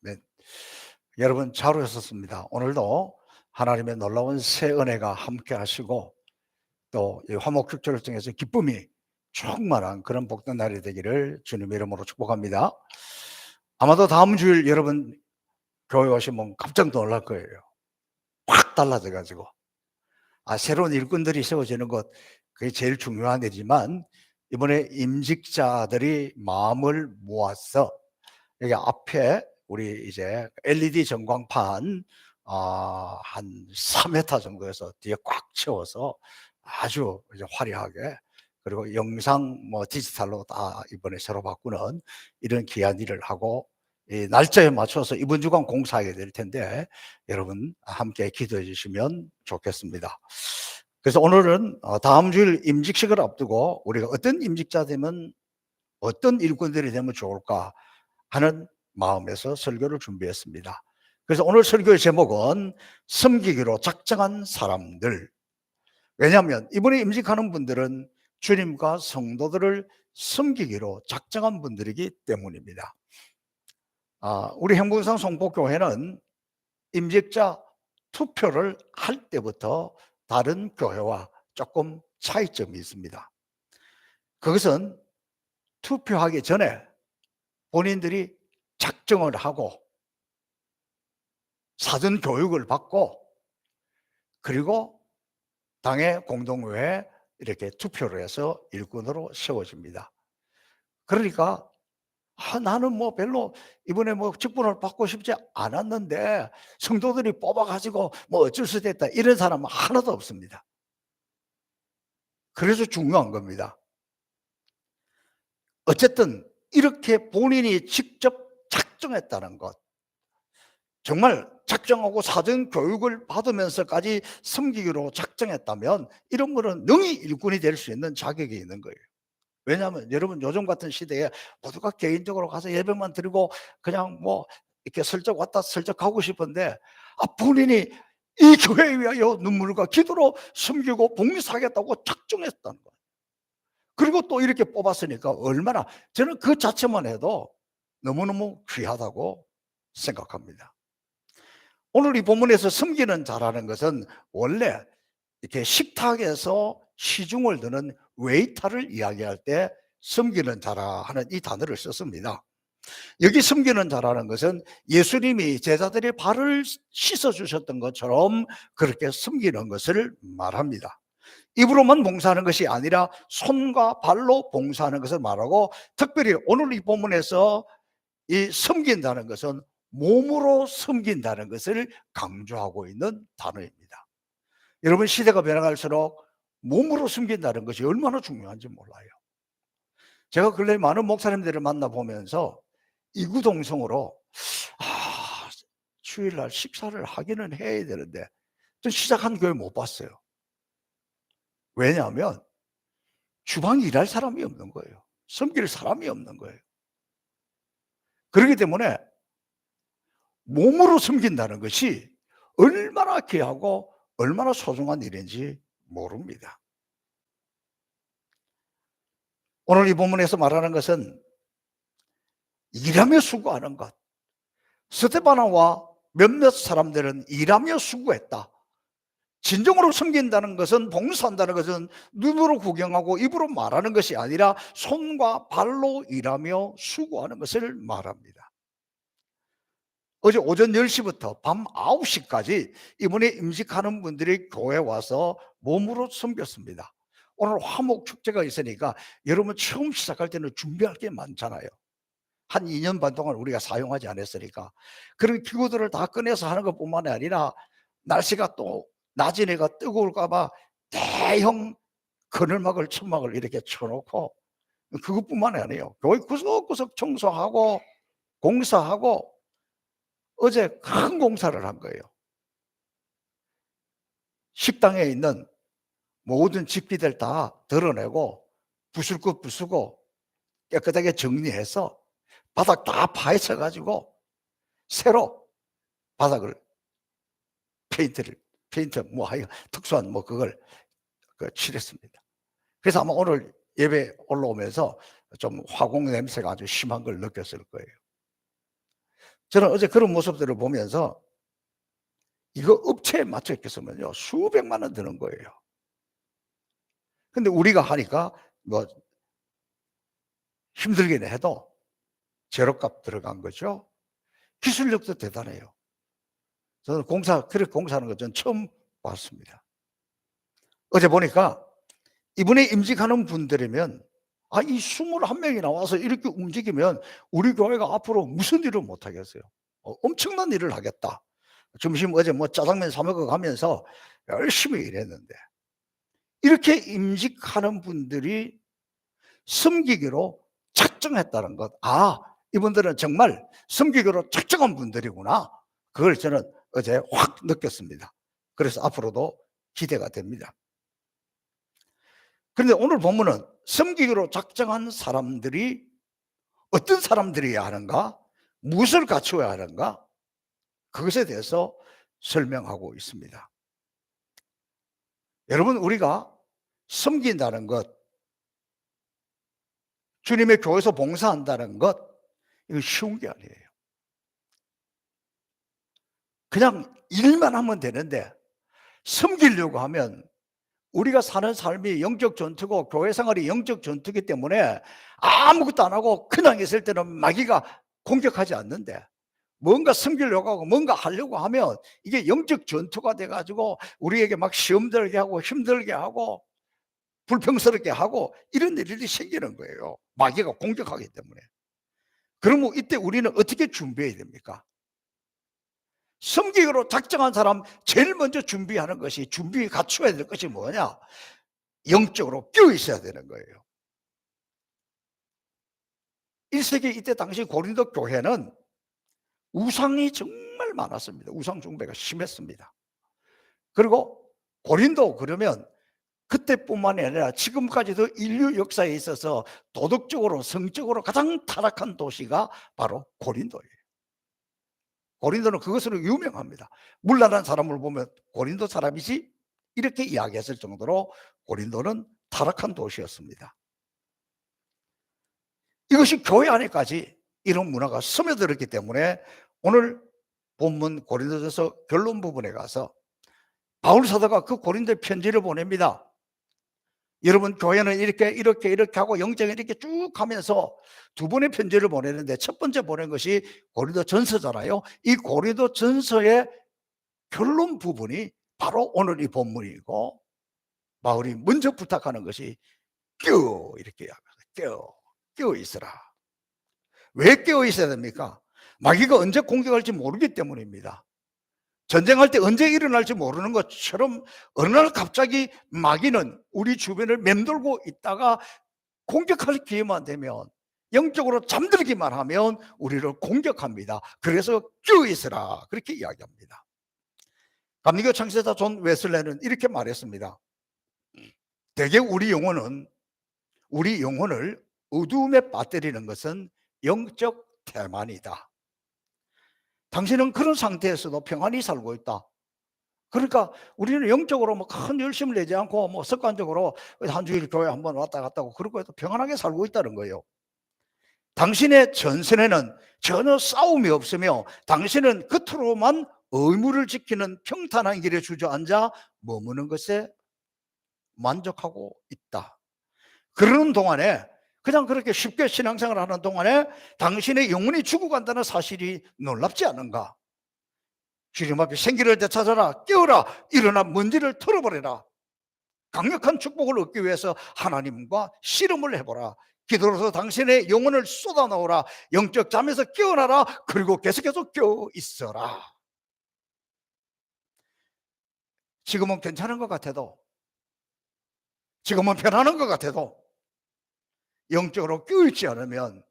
아멘. 여러분 잘 오셨습니다. 오늘도 하나님의 놀라운 새 은혜가 함께 하시고 또 이 화목축제를 통해서 기쁨이 충만한 그런 복된 날이 되기를 주님 이름으로 축복합니다. 아마도 다음 주일 여러분 교회 오시면 깜짝 놀랄 거예요. 확 달라져 가지고. 새로운 일꾼들이 세워지는 것, 그게 제일 중요한 일이지만 이번에 임직자들이 마음을 모아서 여기 앞에 우리 이제 LED 전광판 한 3m 정도에서 뒤에 꽉 채워서 아주 이제 화려하게, 그리고 영상 디지털로 다 이번에 새로 바꾸는 이런 귀한 일을 하고, 이 날짜에 맞춰서 이번 주간 공사하게 될 텐데 여러분 함께 기도해 주시면 좋겠습니다. 그래서 오늘은 다음 주일 임직식을 앞두고 우리가 어떤 임직자 되면, 어떤 일꾼들이 되면 좋을까 하는 마음에서 설교를 준비했습니다. 그래서 오늘 설교의 제목은 섬기기로 작정한 사람들. 왜냐하면 이번에 임직하는 분들은 주님과 성도들을 섬기기로 작정한 분들이기 때문입니다. 우리 행복상 성복교회는 임직자 투표를 할 때부터 다른 교회와 조금 차이점이 있습니다. 그것은 투표하기 전에 본인들이 작정을 하고 사전 교육을 받고, 그리고 당의 공동회에 이렇게 투표를 해서 일꾼으로 세워집니다. 그러니까 나는 별로 이번에 직분을 받고 싶지 않았는데 성도들이 뽑아가지고 어쩔 수 됐다, 이런 사람은 하나도 없습니다. 그래서 중요한 겁니다. 어쨌든 이렇게 본인이 직접 작정했다는 것, 정말 작정하고 사전 교육을 받으면서까지 섬기기로 작정했다면 이런 분은 능히 일꾼이 될 수 있는 자격이 있는 거예요. 왜냐하면 여러분 요즘 같은 시대에 모두가 개인적으로 가서 예배만 드리고 그냥 이렇게 슬쩍 왔다 슬쩍 가고 싶은데, 본인이 이 교회에 위하여 눈물과 기도로 섬기고 봉사하겠다고 작정했다는 거예요. 그리고 또 이렇게 뽑았으니까 얼마나, 저는 그 자체만 해도 너무너무 귀하다고 생각합니다. 오늘 이 본문에서 섬기는 자라는 것은 원래 이렇게 식탁에서 시중을 드는 웨이터를 이야기할 때 섬기는 자라 하는 이 단어를 썼습니다. 여기 섬기는 자라는 것은 예수님이 제자들의 발을 씻어주셨던 것처럼 그렇게 섬기는 것을 말합니다. 입으로만 봉사하는 것이 아니라 손과 발로 봉사하는 것을 말하고, 특별히 오늘 이 본문에서 이 섬긴다는 것은 몸으로 섬긴다는 것을 강조하고 있는 단어입니다. 여러분, 시대가 변해갈수록 몸으로 섬긴다는 것이 얼마나 중요한지 몰라요. 제가 근래 많은 목사님들을 만나보면서 이구동성으로 주일날 식사를 하기는 해야 되는데 좀 시작한 교회 못 봤어요. 왜냐하면 주방에 일할 사람이 없는 거예요. 섬길 사람이 없는 거예요. 그렇기 때문에 몸으로 섬긴다는 것이 얼마나 귀하고 얼마나 소중한 일인지 모릅니다. 오늘 이 본문에서 말하는 것은 일하며 수고하는 것. 스데바나와 몇몇 사람들은 일하며 수고했다. 진정으로 섬긴다는 것은, 봉사한다는 것은 눈으로 구경하고 입으로 말하는 것이 아니라 손과 발로 일하며 수고하는 것을 말합니다. 어제 오전 10시부터 밤 9시까지 이번에 임직하는 분들이 교회에 와서 몸으로 섬겼습니다. 오늘 화목축제가 있으니까 여러분 처음 시작할 때는 준비할 게 많잖아요. 한 2년 반 동안 우리가 사용하지 않았으니까 그런 기구들을 다 꺼내서 하는 것뿐만 아니라 날씨가 또 낮은 해가 뜨거울까 봐 대형 그늘막을 천막을 이렇게 쳐놓고, 그것뿐만 아니에요. 교회 구석구석 청소하고 공사하고, 어제 큰 공사를 한 거예요. 식당에 있는 모든 집기들 다 드러내고 부술 것 부수고 깨끗하게 정리해서 바닥 다 파헤쳐 가지고 새로 바닥을 페인트 특수한 그걸 칠했습니다. 그래서 아마 오늘 예배 올라오면서 좀 화공 냄새가 아주 심한 걸 느꼈을 거예요. 저는 어제 그런 모습들을 보면서 이거 업체에 맞춰 있겠으면요 수백만 원 드는 거예요. 근데 우리가 하니까 뭐 힘들긴 해도 재료값 들어간 거죠. 기술력도 대단해요. 저는 그렇게 공사하는 거 전 처음 봤습니다. 어제 보니까 이번에 임직하는 분들이면 이 21명이 나와서 이렇게 움직이면 우리 교회가 앞으로 무슨 일을 못 하겠어요. 엄청난 일을 하겠다. 점심 어제 뭐 짜장면 사 먹어 가면서 열심히 일했는데 이렇게 임직하는 분들이 섬기기로 작정했다는 것. 이분들은 정말 섬기기로 작정한 분들이구나. 그걸 저는 어제 확 느꼈습니다. 그래서 앞으로도 기대가 됩니다. 그런데 오늘 본문은 섬기기로 작정한 사람들이 어떤 사람들이어야 하는가? 무엇을 갖추어야 하는가? 그것에 대해서 설명하고 있습니다. 여러분, 우리가 섬긴다는 것, 주님의 교회에서 봉사한다는 것, 이거 쉬운 게 아니에요. 그냥 일만 하면 되는데 섬기려고 하면 우리가 사는 삶이 영적 전투고 교회 생활이 영적 전투이기 때문에 아무것도 안 하고 그냥 있을 때는 마귀가 공격하지 않는데 뭔가 섬기려고 하고 뭔가 하려고 하면 이게 영적 전투가 돼가지고 우리에게 막 시험 들게 하고 힘들게 하고 불평스럽게 하고 이런 일들이 생기는 거예요. 마귀가 공격하기 때문에. 그러면 이때 우리는 어떻게 준비해야 됩니까? 섬기기로 작정한 사람 제일 먼저 준비하는 것이 갖춰야 될 것이 뭐냐? 영적으로 끼어 있어야 되는 거예요. 1세기 이때 당시 고린도 교회는 우상이 정말 많았습니다. 우상 숭배가 심했습니다. 그리고 고린도 그러면 그때뿐만이 아니라 지금까지도 인류 역사에 있어서 도덕적으로 성적으로 가장 타락한 도시가 바로 고린도예요. 고린도는 그것으로 유명합니다. 물란한 사람을 보면 고린도 사람이지 이렇게 이야기했을 정도로 고린도는 타락한 도시였습니다. 이것이 교회 안에까지 이런 문화가 스며들었기 때문에 오늘 본문 고린도전서 결론 부분에 가서 바울 사도가 그 고린도에 편지를 보냅니다. 여러분, 교회는 이렇게 하고 영적인 이렇게 쭉 하면서 두 번의 편지를 보내는데 첫 번째 보낸 것이 고린도전서잖아요. 이 고린도전서의 결론 부분이 바로 오늘 이 본문이고, 바울이 먼저 부탁하는 것이 이렇게 깨어 있으라. 왜 깨어 있어야 됩니까? 마귀가 언제 공격할지 모르기 때문입니다. 전쟁할 때 언제 일어날지 모르는 것처럼 어느 날 갑자기 마귀는 우리 주변을 맴돌고 있다가 공격할 기회만 되면, 영적으로 잠들기만 하면 우리를 공격합니다. 그래서 깨어 있으라 그렇게 이야기합니다. 감리교 창세자 존 웨슬레는 이렇게 말했습니다. 대개 우리 영혼을 어두움에 빠뜨리는 것은 영적 태만이다. 당신은 그런 상태에서도 평안히 살고 있다. 그러니까 우리는 영적으로 큰 열심을 내지 않고 습관적으로 한 주일 교회 한번 왔다 갔다 하고 그러고 해도 평안하게 살고 있다는 거예요. 당신의 전선에는 전혀 싸움이 없으며 당신은 겉으로만 의무를 지키는 평탄한 길에 주저앉아 머무는 것에 만족하고 있다. 그러는 동안에, 그냥 그렇게 쉽게 신앙생활을 하는 동안에 당신의 영혼이 죽어간다는 사실이 놀랍지 않은가? 주님 앞에 생기를 되찾아라, 깨어라, 일어나 먼지를 털어버려라. 강력한 축복을 얻기 위해서 하나님과 씨름을 해보라. 기도로서 당신의 영혼을 쏟아넣어라. 영적 잠에서 깨어나라. 그리고 계속해서 깨어 있어라. 지금은 괜찮은 것 같아도, 지금은 편안한 것 같아도 영적으로 깨어있지 않으면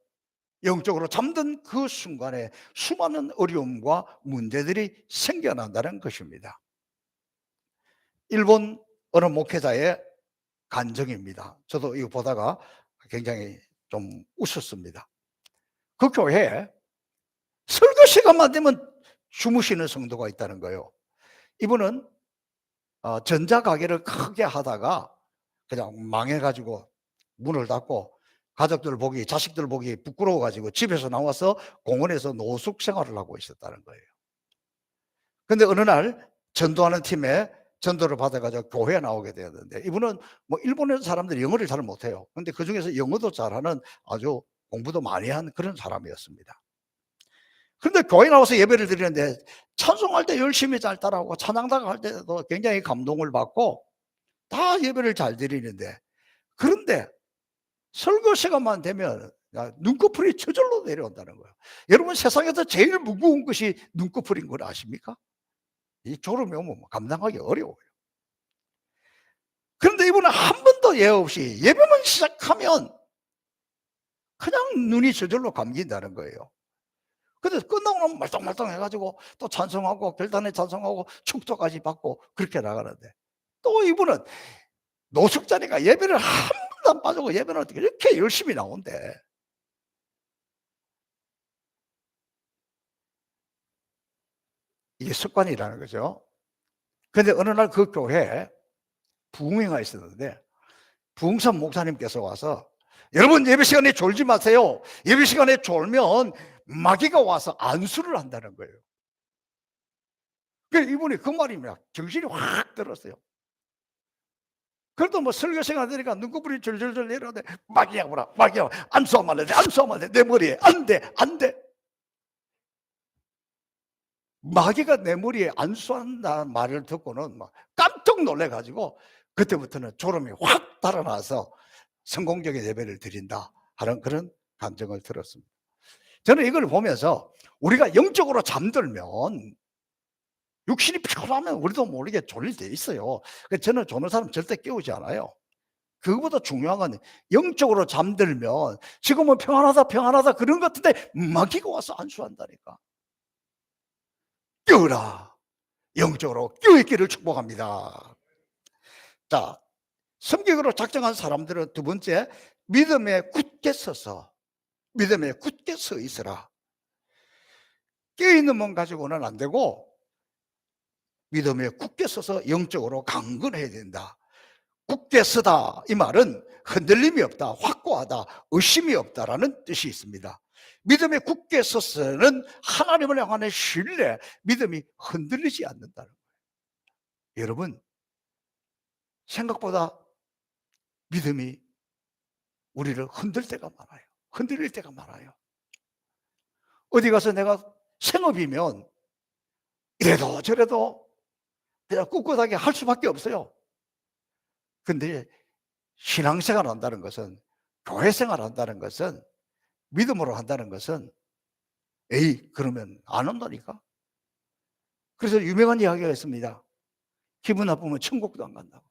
영적으로 잠든 그 순간에 수많은 어려움과 문제들이 생겨난다는 것입니다. 일본 어느 목회자의 간증입니다. 저도 이거 보다가 굉장히 좀 웃었습니다. 그 교회에 설교 시간만 되면 주무시는 성도가 있다는 거예요. 이분은 전자가게를 크게 하다가 그냥 망해가지고 문을 닫고 가족들 보기, 자식들 보기 부끄러워 가지고 집에서 나와서 공원에서 노숙 생활을 하고 있었다는 거예요. 근데 어느 날 전도하는 팀에 전도를 받아 가지고 교회에 나오게 되었는데, 이분은 뭐 일본에서 사람들이 영어를 잘 못해요. 근데 그중에서 영어도 잘하는 아주 공부도 많이 한 그런 사람이었습니다. 그런데 교회 나와서 예배를 드리는데 찬송할 때 열심히 잘 따라하고 찬양다가 할 때도 굉장히 감동을 받고 다 예배를 잘 드리는데, 그런데 설교 시간만 되면 눈꺼풀이 저절로 내려온다는 거예요. 여러분, 세상에서 제일 무거운 것이 눈꺼풀인 걸 아십니까? 이 졸음이 오면 감당하기 어려워요. 그런데 이분은 한 번도 예 없이 예배만 시작하면 그냥 눈이 저절로 감긴다는 거예요. 근데 끝나고 나면 말똥말똥 해가지고 또 찬송하고 결단에 찬송하고 축도까지 받고 그렇게 나가는데, 또 이분은 노숙자니까 예배를 한 번도 안 빠지고 예배는 어떻게 이렇게 열심히 나온대. 이게 습관이라는 거죠. 근데 어느 날 그 교회에 부흥회가 있었는데 부흥선 목사님께서 와서, 여러분 예배 시간에 졸지 마세요. 예배 시간에 졸면 마귀가 와서 안수를 한다는 거예요. 그래서 이분이 그 말이면 정신이 확 들었어요. 그래도 뭐 설교 시간 되니까 눈꺼풀이 절절절 내려오는데, 마귀야 보라, 마귀야, 안수하면 안 돼, 안수하면 안 돼, 내 머리에 안 돼, 안 돼. 마귀가 내 머리에 안수한다는 말을 듣고는 막 깜짝 놀래가지고 그때부터는 졸음이 확 달아나서 성공적인 예배를 드린다 하는 그런 감정을 들었습니다. 저는 이걸 보면서 우리가 영적으로 잠들면 육신이 피곤하면 우리도 모르게 졸릴 때 있어요. 저는 조는 사람 절대 깨우지 않아요. 그거보다 중요한 건 영적으로 잠들면 지금은 평안하다 평안하다 그런 것 같은데 마귀가 와서 안수한다니까. 깨우라. 영적으로 깨어있기를 축복합니다. 자, 성격으로 작정한 사람들은 두 번째, 믿음에 굳게 서서, 믿음에 굳게 서 있어라. 깨어있는 몸 가지고는 안 되고 믿음에 굳게 서서 영적으로 강건해야 된다. 굳게 서다, 이 말은 흔들림이 없다, 확고하다, 의심이 없다라는 뜻이 있습니다. 믿음에 굳게 서서는 하나님을 향하는 신뢰, 믿음이 흔들리지 않는다는 거예요. 여러분, 생각보다 믿음이 우리를 흔들 때가 많아요. 흔들릴 때가 많아요. 어디 가서 내가 생업이면 이래도 저래도 그냥 꿋꿋하게 할 수밖에 없어요. 근데 신앙생활 한다는 것은, 교회생활 한다는 것은, 믿음으로 한다는 것은 에이 그러면 안 한다니까. 그래서 유명한 이야기가 있습니다. 기분 나쁘면 천국도 안 간다고.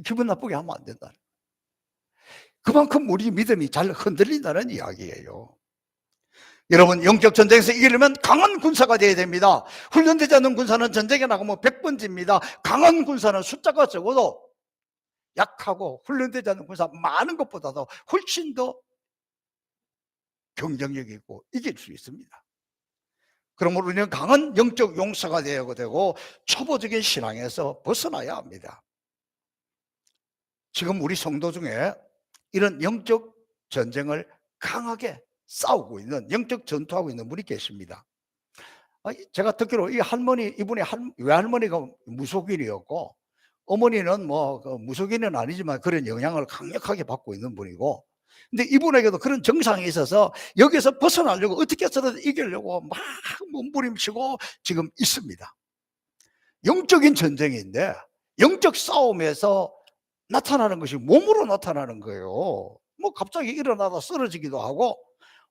기분 나쁘게 하면 안 된다. 그만큼 우리 믿음이 잘 흔들린다는 이야기예요. 여러분, 영적 전쟁에서 이기려면 강한 군사가 되어야 됩니다. 훈련되지 않는 군사는 전쟁에 나가면 100번 집니다. 강한 군사는 숫자가 적어도 약하고 훈련되지 않는 군사 많은 것보다도 훨씬 더 경쟁력이 있고 이길 수 있습니다. 그러므로 우리는 강한 영적 용사가 되어야 되고 초보적인 신앙에서 벗어나야 합니다. 지금 우리 성도 중에 이런 영적 전쟁을 강하게 싸우고 있는, 영적 전투하고 있는 분이 계십니다. 제가 듣기로 이 할머니, 이분이 외할머니가 무속인이었고 어머니는 뭐 무속인은 아니지만 그런 영향을 강력하게 받고 있는 분이고, 근데 이분에게도 그런 증상이 있어서 여기서 벗어나려고 어떻게 해서든 이기려고 막 몸부림치고 지금 있습니다. 영적인 전쟁인데 영적 싸움에서 나타나는 것이 몸으로 나타나는 거예요. 뭐 갑자기 일어나다 쓰러지기도 하고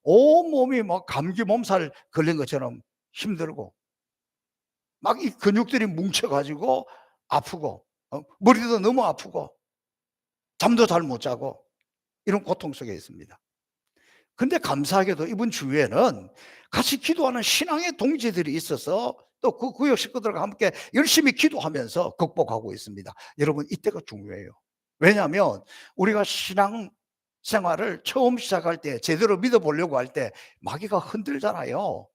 온몸이 막 감기 몸살 걸린 것처럼 힘들고 막 이 근육들이 뭉쳐가지고 아프고 머리도 너무 아프고 잠도 잘 못 자고 이런 고통 속에 있습니다. 근데 감사하게도 이분 주위에는 같이 기도하는 신앙의 동지들이 있어서 또 그 구역 식구들과 함께 열심히 기도하면서 극복하고 있습니다. 여러분, 이때가 중요해요. 왜냐하면 우리가 신앙 생활을 처음 시작할 때, 제대로 믿어보려고 할 때 마귀가 흔들잖아요.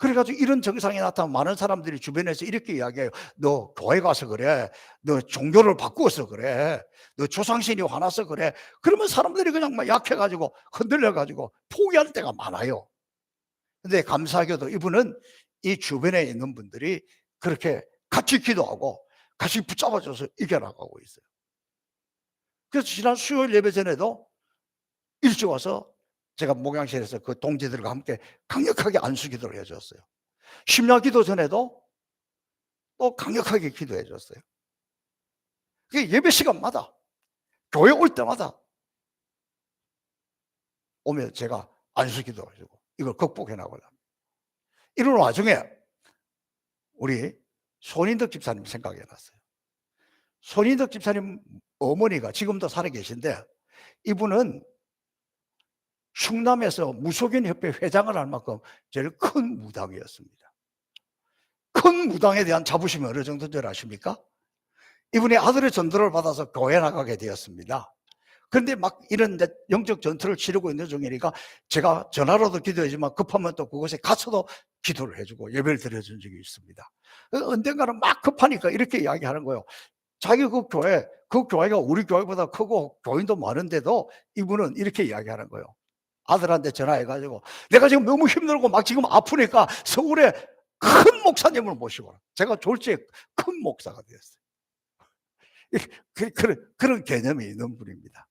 그래가지고 이런 증상이 나타나면 많은 사람들이 주변에서 이렇게 이야기해요. 너 교회 가서 그래. 너 종교를 바꾸어서 그래. 너 조상신이 화나서 그래. 그러면 사람들이 그냥 막 약해가지고 흔들려가지고 포기할 때가 많아요. 근데 감사하게도 이분은 이 주변에 있는 분들이 그렇게 같이 기도하고 같이 붙잡아줘서 이겨나가고 있어요. 그래서 지난 수요일 예배 전에도 일찍 와서 제가 목양실에서 그 동지들과 함께 강력하게 안수 기도를 해줬어요. 심야 기도 전에도 또 강력하게 기도해 줬어요. 그게 예배 시간마다 교회 올 때마다 오면 제가 안수 기도해주고 이걸 극복해 나가려고 합니다. 이런 와중에 우리 손인덕 집사님 생각이 났어요. 손인덕 집사님 어머니가 지금도 살아계신데 이분은 충남에서 무속인협회 회장을 할 만큼 제일 큰 무당이었습니다. 큰 무당에 대한 자부심이 어느 정도인 줄 아십니까? 이분이 아들의 전도를 받아서 교회 나가게 되었습니다. 그런데 막 이런 영적 전투를 치르고 있는 중이니까 제가 전화로도 기도하지만 급하면 또 그곳에 가서도 기도를 해주고 예배를 드려준 적이 있습니다. 언젠가는 막 급하니까 이렇게 이야기하는 거예요. 자기 그 교회가 우리 교회보다 크고 교인도 많은데도 이분은 이렇게 이야기하는 거예요. 아들한테 전화해가지고 내가 지금 너무 힘들고 막 지금 아프니까 서울에 큰 목사님을 모시고 제가 졸지에 큰 목사가 되었어요. 그런 개념이 있는 분입니다.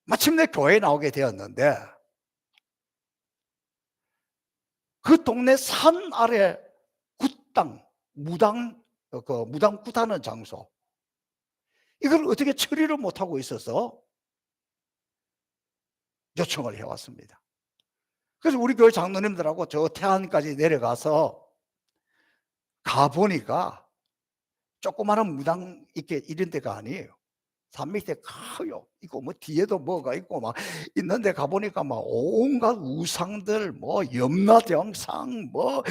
마침내 교회에 나오게 되었는데 그 동네 산 아래 굿당, 무당 굿하는 장소 이걸 어떻게 처리를 못하고 있어서 요청을 해왔습니다. 그래서 우리 교회 장로님들하고 저 태안까지 내려가서 가보니까 조그마한 무당 있게 이런 데가 아니에요. 산 밑에 커요. 이거 뭐 뒤에도 뭐가 있고 막 있는데 가보니까 막 온갖 우상들, 뭐 염라대왕상, 뭐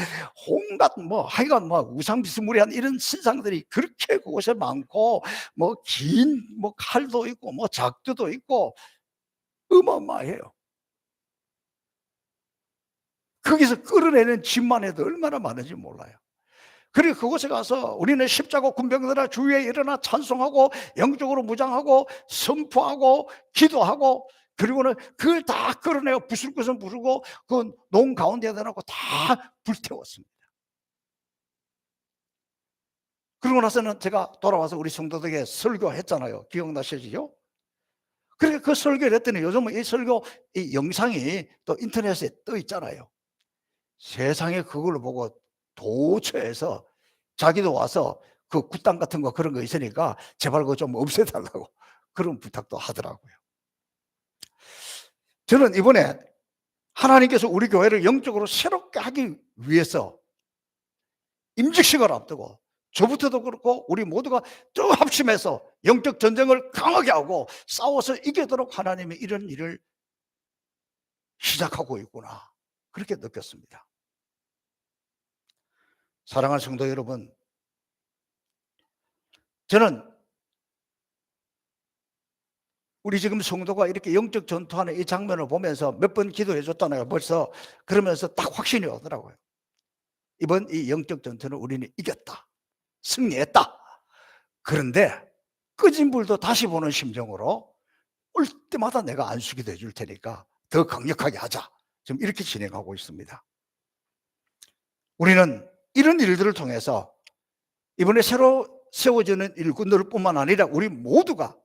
온갖 뭐 하여간 뭐 우상 비스무리한 이런 신상들이 그렇게 그곳에 많고 뭐 긴 뭐 칼도 있고 뭐 작두도 있고 어마어마해요. 거기서 끌어내는 집만 해도 얼마나 많은지 몰라요. 그리고 그곳에 가서 우리는 십자가 군병들아 주위에 일어나 찬송하고 영적으로 무장하고 선포하고 기도하고 그리고는 그걸 다 끌어내어 부술 것은 부르고 그 농 가운데에다 놓고 다 불태웠습니다. 그러고 나서는 제가 돌아와서 우리 성도들에게 설교했잖아요. 기억나시죠? 그러니까 그 설교를 했더니 요즘은 이 설교 이 영상이 또 인터넷에 떠 있잖아요. 세상에 그걸 보고 도처에서 자기도 와서 그 굿당 같은 거 그런 거 있으니까 제발 그거 좀 없애달라고 그런 부탁도 하더라고요. 저는 이번에 하나님께서 우리 교회를 영적으로 새롭게 하기 위해서 임직식을 앞두고 저부터도 그렇고 우리 모두가 쭉 합심해서 영적 전쟁을 강하게 하고 싸워서 이기도록 하나님이 이런 일을 시작하고 있구나 그렇게 느꼈습니다. 사랑하는 성도 여러분, 저는 우리 지금 성도가 이렇게 영적 전투하는 이 장면을 보면서 몇 번 기도해 줬잖아요. 벌써 그러면서 딱 확신이 오더라고요. 이번 이 영적 전투는 우리는 이겼다. 승리했다. 그런데 꺼진 불도 다시 보는 심정으로 올 때마다 내가 안수기도 해줄 테니까 더 강력하게 하자. 지금 이렇게 진행하고 있습니다. 우리는 이런 일들을 통해서 이번에 새로 세워지는 일꾼들 뿐만 아니라 우리 모두가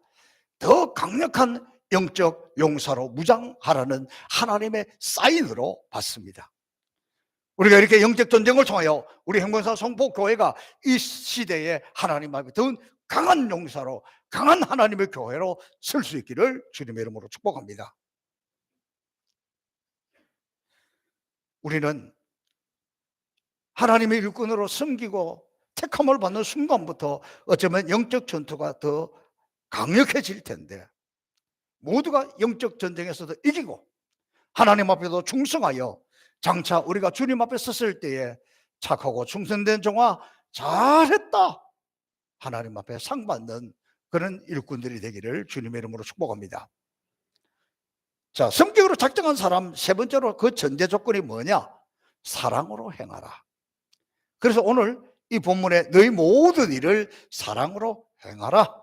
더 강력한 영적 용사로 무장하라는 하나님의 사인으로 봤습니다. 우리가 이렇게 영적 전쟁을 통하여 우리 행본사 성포교회가 이 시대에 하나님 앞에 더 강한 용사로 강한 하나님의 교회로 설 수 있기를 주님의 이름으로 축복합니다. 우리는 하나님의 일꾼으로 섬기고 택함을 받는 순간부터 어쩌면 영적 전투가 더 강력해질 텐데 모두가 영적 전쟁에서도 이기고 하나님 앞에도 충성하여 장차 우리가 주님 앞에 섰을 때에 착하고 충성된 종아 잘했다 하나님 앞에 상 받는 그런 일꾼들이 되기를 주님의 이름으로 축복합니다. 자, 성격으로 작정한 사람 세 번째로 그 전제 조건이 뭐냐? 사랑으로 행하라. 그래서 오늘 이 본문에 너희 모든 일을 사랑으로 행하라.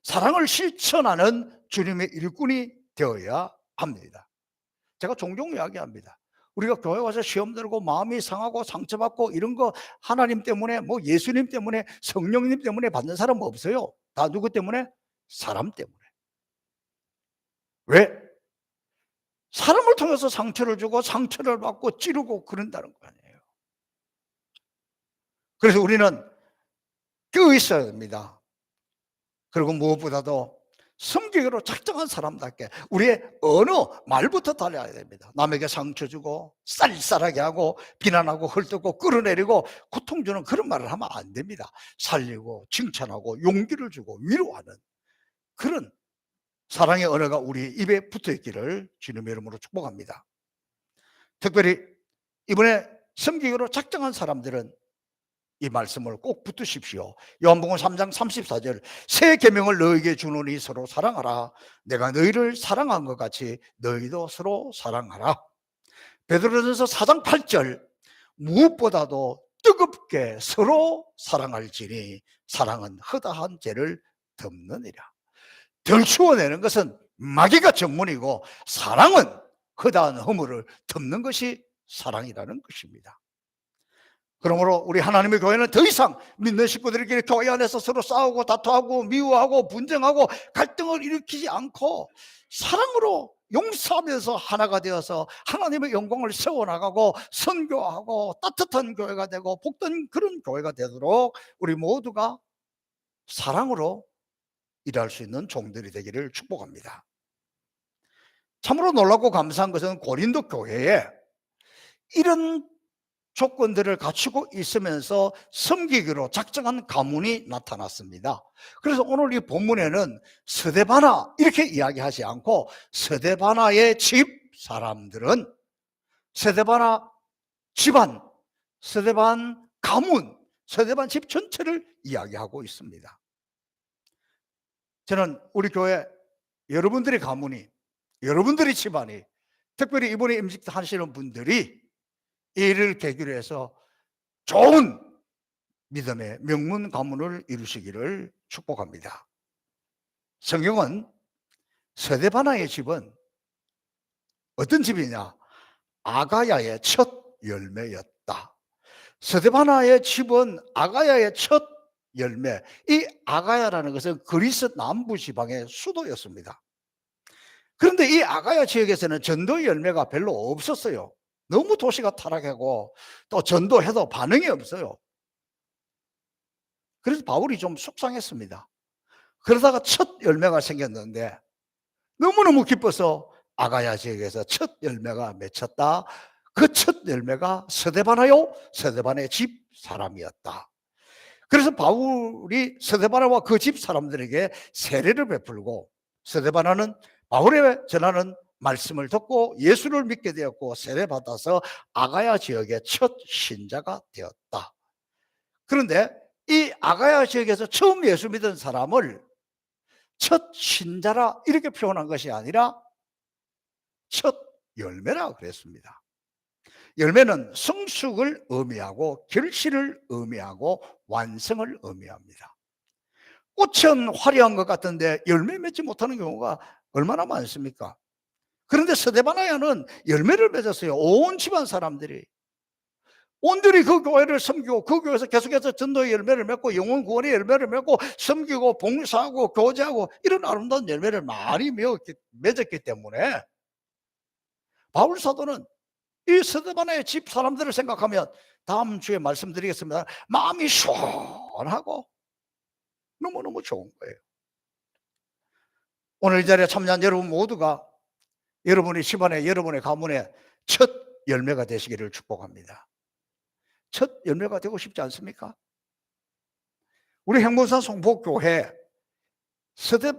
사랑을 실천하는 주님의 일꾼이 되어야 합니다. 제가 종종 이야기합니다. 우리가 교회 와서 시험 들고 마음이 상하고 상처받고 이런 거 하나님 때문에 뭐 예수님 때문에 성령님 때문에 받는 사람 없어요. 다 누구 때문에? 사람 때문에. 왜? 사람을 통해서 상처를 주고 상처를 받고 찌르고 그런다는 거 아니에요. 그래서 우리는 깨어 있어야 됩니다. 그리고 무엇보다도 성격으로 작정한 사람답게 우리의 언어, 말부터 달려야 됩니다. 남에게 상처 주고 쌀쌀하게 하고 비난하고 헐뜯고 끌어내리고 고통 주는 그런 말을 하면 안 됩니다. 살리고 칭찬하고 용기를 주고 위로하는 그런 사랑의 언어가 우리 입에 붙어 있기를 주님의 이름으로 축복합니다. 특별히 이번에 성격으로 작정한 사람들은 이 말씀을 꼭 붙드십시오. 요한복음 3장 34절 새 계명을 너희에게 주노니 서로 사랑하라. 내가 너희를 사랑한 것 같이 너희도 서로 사랑하라. 베드로전서 4장 8절 무엇보다도 뜨겁게 서로 사랑할지니 사랑은 허다한 죄를 덮느니라. 덜 추워내는 것은 마귀가 전문이고 사랑은 허다한 허물을 덮는 것이 사랑이라는 것입니다. 그러므로 우리 하나님의 교회는 더 이상 믿는 식구들끼리 교회 안에서 서로 싸우고 다투하고 미워하고 분쟁하고 갈등을 일으키지 않고 사랑으로 용서하면서 하나가 되어서 하나님의 영광을 세워나가고 선교하고 따뜻한 교회가 되고 복된 그런 교회가 되도록 우리 모두가 사랑으로 일할 수 있는 종들이 되기를 축복합니다. 참으로 놀랍고 감사한 것은 고린도 교회에 이런 조건들을 갖추고 있으면서 섬기기로 작정한 가문이 나타났습니다. 그래서 오늘 이 본문에는 스데바나 이렇게 이야기하지 않고 스데바나의 집 사람들은 스데바나 집안, 스데반 가문, 스데반 집 전체를 이야기하고 있습니다. 저는 우리 교회 여러분들의 가문이, 여러분들의 집안이, 특별히 이번에 임직하시는 분들이 이를 계기로 해서 좋은 믿음의 명문 가문을 이루시기를 축복합니다. 성경은 스데바나의 집은 어떤 집이냐? 아가야의 첫 열매였다. 스데바나의 집은 아가야의 첫 열매. 이 아가야라는 것은 그리스 남부 지방의 수도였습니다. 그런데 이 아가야 지역에서는 전도의 열매가 별로 없었어요. 너무 도시가 타락하고 또 전도해도 반응이 없어요. 그래서 바울이 좀 속상했습니다. 그러다가 첫 열매가 생겼는데 너무너무 기뻐서 아가야 지역에서 첫 열매가 맺혔다. 그 첫 열매가 스데바나요, 스데바나의 집 사람이었다. 그래서 바울이 스데바나와 그 집 사람들에게 세례를 베풀고 스데바나는 바울의 전하는 말씀을 듣고 예수를 믿게 되었고 세례받아서 아가야 지역의 첫 신자가 되었다. 그런데 이 아가야 지역에서 처음 예수 믿은 사람을 첫 신자라 이렇게 표현한 것이 아니라 첫 열매라고 그랬습니다. 열매는 성숙을 의미하고 결실을 의미하고 완성을 의미합니다. 꽃은 화려한 것 같은데 열매 맺지 못하는 경우가 얼마나 많습니까? 그런데 스데바나야는 열매를 맺었어요. 온 집안 사람들이 온전히 그 교회를 섬기고 그 교회에서 계속해서 전도의 열매를 맺고 영혼 구원의 열매를 맺고 섬기고 봉사하고 교제하고 이런 아름다운 열매를 많이 맺었기 때문에 바울 사도는 이 스데바나의 집 사람들을 생각하면 다음 주에 말씀드리겠습니다. 마음이 시원하고 너무너무 좋은 거예요. 오늘 이 자리에 참여한 여러분 모두가 여러분의 집안에 여러분의 가문에 첫 열매가 되시기를 축복합니다. 첫 열매가 되고 싶지 않습니까? 우리 행문산 송복교회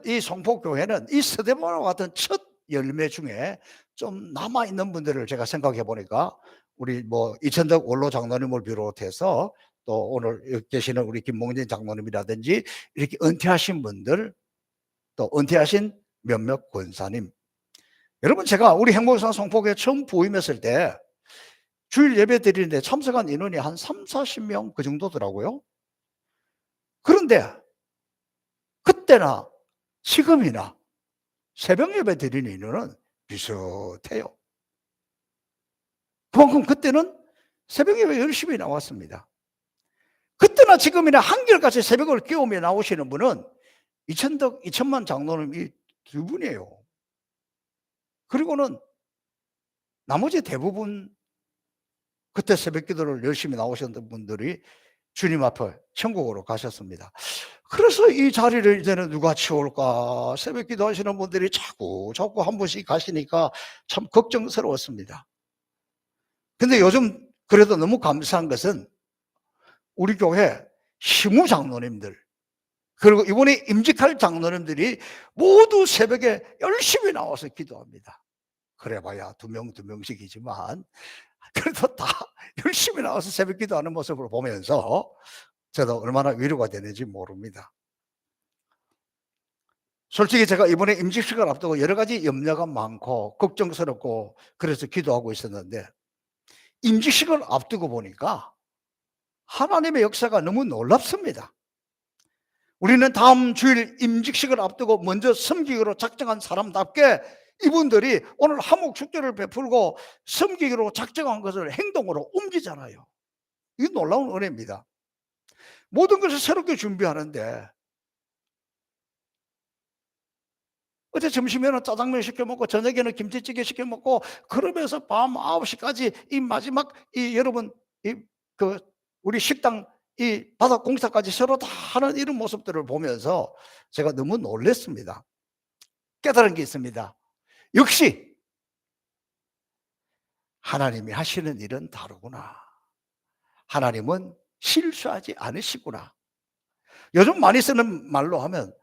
이 송복교회는 이 스데바나와 같은 첫 열매 중에 좀 남아있는 분들을 제가 생각해 보니까 우리 이천덕 원로 장로님을 비롯해서 또 오늘 여기 계시는 우리 김몽진 장로님이라든지 이렇게 은퇴하신 분들 또 은퇴하신 몇몇 권사님 여러분, 제가 우리 행복상 성폭에 처음 부임했을 때 주일 예배 드리는데 참석한 인원이 한 30-40명 그 정도더라고요. 그런데 그때나 지금이나 새벽 예배 드리는 인원은 비슷해요. 그만큼 그때는 새벽 예배 열심히 나왔습니다. 그때나 지금이나 한결같이 새벽을 깨우며 나오시는 분은 이천만 장로님 이 두 분이에요. 그리고는 나머지 대부분 그때 새벽 기도를 열심히 나오셨던 분들이 주님 앞에 천국으로 가셨습니다. 그래서 이 자리를 이제는 누가 치울까 새벽 기도하시는 분들이 자꾸 한 분씩 가시니까 참 걱정스러웠습니다. 근데 요즘 그래도 너무 감사한 것은 우리 교회 시무 장로님들, 그리고 이번에 임직할 장로님들이 모두 새벽에 열심히 나와서 기도합니다. 그래봐야 두 명씩이지만 그래도 다 열심히 나와서 새벽 기도하는 모습을 보면서 저도 얼마나 위로가 되는지 모릅니다. 솔직히 제가 이번에 임직식을 앞두고 여러 가지 염려가 많고 걱정스럽고 그래서 기도하고 있었는데, 임직식을 앞두고 보니까 하나님의 역사가 너무 놀랍습니다. 우리는 다음 주일 임직식을 앞두고 먼저 섬기기로 작정한 사람답게 이분들이 오늘 화목축제를 베풀고 섬기기로 작정한 것을 행동으로 옮기잖아요. 이게 놀라운 은혜입니다. 모든 것을 새롭게 준비하는데 어제 점심에는 짜장면 시켜 먹고 저녁에는 김치찌개 시켜 먹고 그러면서 밤 9시까지 이 마지막 여러분 우리 식당 이 바닥 공사까지 서로 다 하는 이런 모습들을 보면서 제가 너무 놀랐습니다. 깨달은 게 있습니다. 역시 하나님이 하시는 일은 다르구나. 하나님은 실수하지 않으시구나. 요즘 많이 쓰는 말로 하면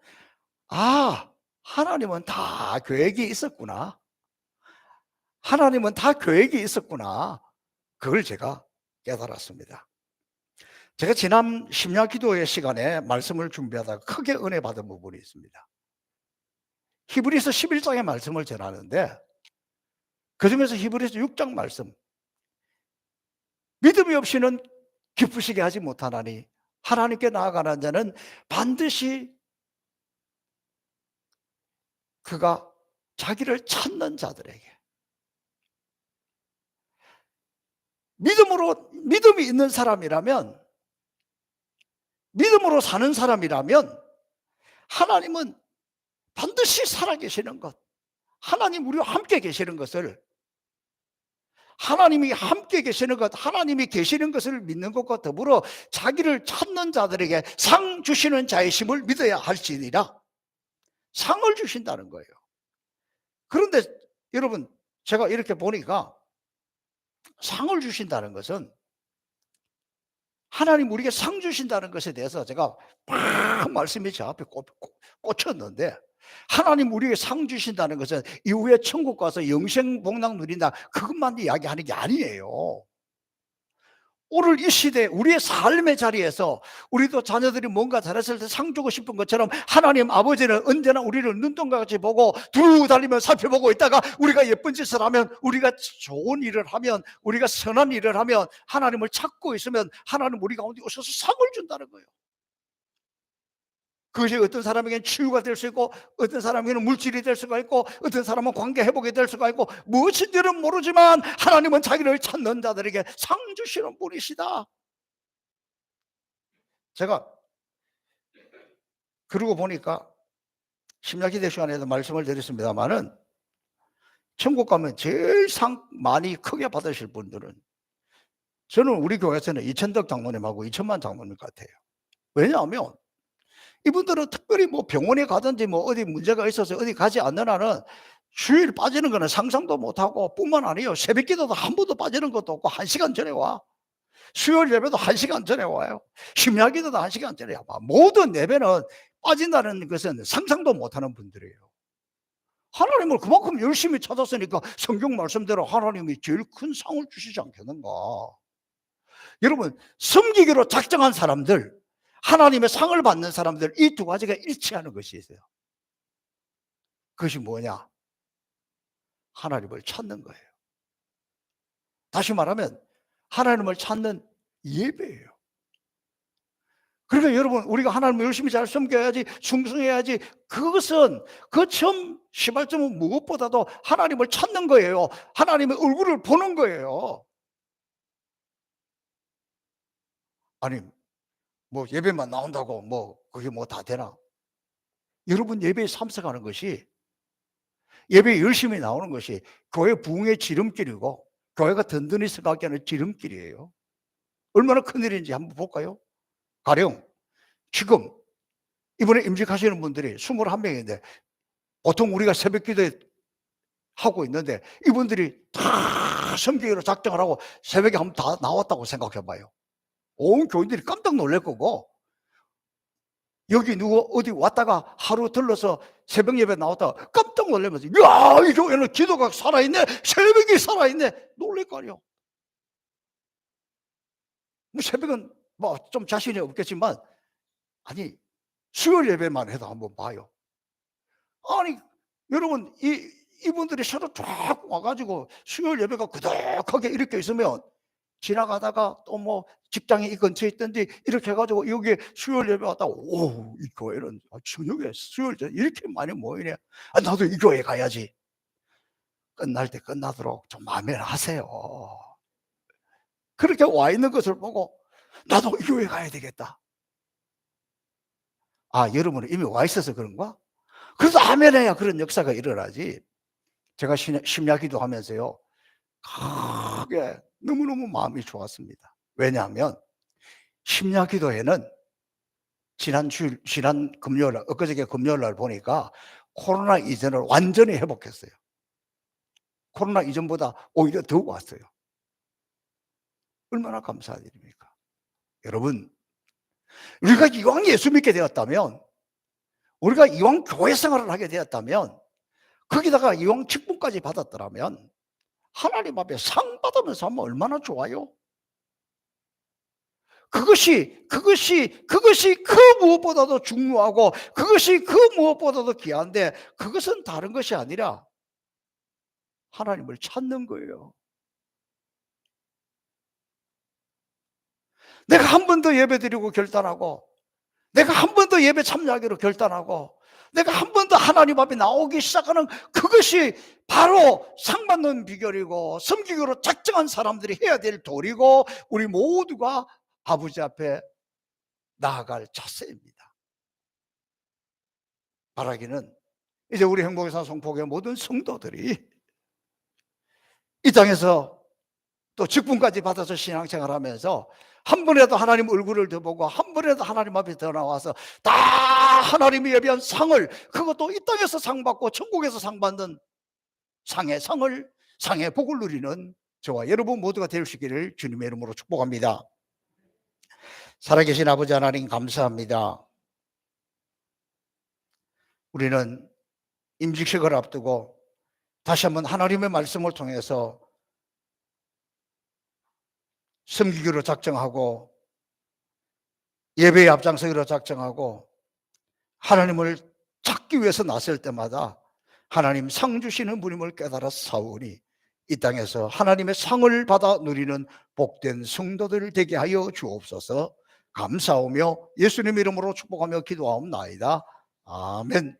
하나님은 다 계획이 있었구나. 하나님은 다 계획이 있었구나. 그걸 제가 깨달았습니다. 제가 지난 심야 기도회 시간에 말씀을 준비하다가 크게 은혜 받은 부분이 있습니다. 히브리서 11장의 말씀을 전하는데 그중에서 히브리서 6장 말씀, 믿음이 없이는 기쁘시게 하지 못하나니 하나님께 나아가는 자는 반드시 그가 자기를 찾는 자들에게, 믿음이 있는 사람이라면, 믿음으로 사는 사람이라면 하나님은 반드시 살아계시는 것, 하나님 우리와 함께 계시는 것을, 하나님이 함께 계시는 것, 하나님이 계시는 것을 믿는 것과 더불어 자기를 찾는 자들에게 상 주시는 자이심을 믿어야 할지니라. 상을 주신다는 거예요. 그런데 여러분, 제가 이렇게 보니까 상을 주신다는 것은, 하나님 우리에게 상 주신다는 것에 대해서 제가 막 말씀이 제 앞에 꽂혔는데, 하나님 우리에게 상 주신다는 것은 이후에 천국 가서 영생 복락 누린다 그것만 이야기하는 게 아니에요. 오늘 이 시대 우리의 삶의 자리에서 우리도 자녀들이 뭔가 잘했을 때 상 주고 싶은 것처럼 하나님 아버지는 언제나 우리를 눈동과 같이 보고 두루 달리며 살펴보고 있다가 우리가 예쁜 짓을 하면, 우리가 좋은 일을 하면, 우리가 선한 일을 하면, 하나님을 찾고 있으면 하나님 우리 가운데 오셔서 상을 준다는 거예요. 그것이 어떤 사람에게는 치유가 될 수 있고, 어떤 사람에게는 물질이 될 수가 있고, 어떤 사람은 관계 회복이 될 수가 있고, 무엇인지는 모르지만 하나님은 자기를 찾는 자들에게 상 주시는 분이시다. 제가 그러고 보니까 심야기대 시간에도 말씀을 드렸습니다마는, 천국 가면 제일 상 많이 크게 받으실 분들은, 저는 우리 교회에서는 이천덕 장로님하고 이천만 장로님 같아요. 왜냐하면 이분들은 특별히 뭐 병원에 가든지 뭐 어디 문제가 있어서 어디 가지 않는 한은 주일 빠지는 거는 상상도 못하고, 뿐만 아니에요, 새벽 기도도 한 번도 빠지는 것도 없고 1시간 전에 와. 수요일 예배도 1시간 전에 와요. 심야 기도도 1시간 전에 와. 모든 예배는 빠진다는 것은 상상도 못하는 분들이에요. 하나님을 그만큼 열심히 찾았으니까 성경 말씀대로 하나님이 제일 큰 상을 주시지 않겠는가. 여러분, 섬기기로 작정한 사람들, 하나님의 상을 받는 사람들, 이 두 가지가 일치하는 것이 있어요. 그것이 뭐냐? 하나님을 찾는 거예요. 다시 말하면 하나님을 찾는 예배예요. 그러니까 여러분, 우리가 하나님을 열심히 잘 섬겨야지, 충성해야지, 그것은 그 처음 시발점은 무엇보다도 하나님을 찾는 거예요. 하나님의 얼굴을 보는 거예요. 아니, 뭐 예배만 나온다고 뭐 그게 뭐 다 되나? 여러분, 예배에 참석하는 것이, 예배에 열심히 나오는 것이 교회 부흥의 지름길이고 교회가 든든히 서가게 하는 지름길이에요. 얼마나 큰일인지 한번 볼까요? 가령 지금 이번에 임직하시는 분들이 21명인데 보통 우리가 새벽 기도에 하고 있는데 이분들이 다 섬기기로 작정을 하고 새벽에 한번 다 나왔다고 생각해 봐요. 온 교인들이 깜짝 놀랄 거고, 여기 누구 어디 왔다가 하루 들러서 새벽 예배 나왔다가 깜짝 놀라면서, 야, 이 교회는 기도가 살아있네, 새벽이 살아있네, 놀랄 거 아니에요. 뭐 새벽은 뭐 좀 자신이 없겠지만, 아니 수요일 예배만 해도 한번 봐요. 아니 여러분, 이분들이 서로 쫙 와가지고 수요일 예배가 그득하게 이렇게 있으면 지나가다가 또 뭐 직장이 이 근처에 있던지 이렇게 해가지고 여기 수요일 예배 왔다가, 오, 이 교회는 저녁에 수요일 이렇게 많이 모이네, 나도 이 교회 가야지. 끝날 때 끝나도록 좀 마음에 하세요. 그렇게 와 있는 것을 보고 나도 이 교회 가야 되겠다. 아, 여러분은 이미 와 있어서 그런가? 그래서 아멘 해야 그런 역사가 일어나지. 제가 심야기도 하면서요, 크게 너무너무 마음이 좋았습니다. 왜냐하면 심야기도회는 지난 금요일 날, 엊그저께 금요일 날 보니까 코로나 이전을 완전히 회복했어요. 코로나 이전보다 오히려 더 왔어요. 얼마나 감사한 일입니까? 여러분, 우리가 이왕 예수 믿게 되었다면, 우리가 이왕 교회 생활을 하게 되었다면, 거기다가 이왕 직분까지 받았더라면 하나님 앞에 상 받으면서 하면 얼마나 좋아요? 그것이 그 무엇보다도 중요하고, 그것이 그 무엇보다도 귀한데, 그것은 다른 것이 아니라 하나님을 찾는 거예요. 내가 한 번 더 예배 드리고 결단하고, 내가 한 번 더 예배 참여하기로 결단하고, 내가 한 번 더 하나님 앞에 나오기 시작하는 그것이 바로 상 받는 비결이고, 섬기기로 작정한 사람들이 해야 될 도리고, 우리 모두가 아버지 앞에 나아갈 자세입니다. 바라기는 이제 우리 행복의산 송폭의 모든 성도들이 이 땅에서 또 직분까지 받아서 신앙생활하면서 한 번이라도 하나님 얼굴을 더 보고, 한 번이라도 하나님 앞에 더 나와서 다 하나님이 예비한 상을, 그것도 이 땅에서 상 받고 천국에서 상 받는 상의 상을, 상의 복을 누리는 저와 여러분 모두가 될 수 있기를 주님의 이름으로 축복합니다. 살아계신 아버지 하나님, 감사합니다. 우리는 임직식을 앞두고 다시 한번 하나님의 말씀을 통해서 섬기기로 작정하고, 예배에 앞장서기로 작정하고, 하나님을 찾기 위해서 나설 때마다 하나님 상 주시는 분임을 깨달아 싸우니 이 땅에서 하나님의 상을 받아 누리는 복된 성도들 되게 하여 주옵소서. 감사하며 예수님 이름으로 축복하며 기도하옵나이다. 아멘.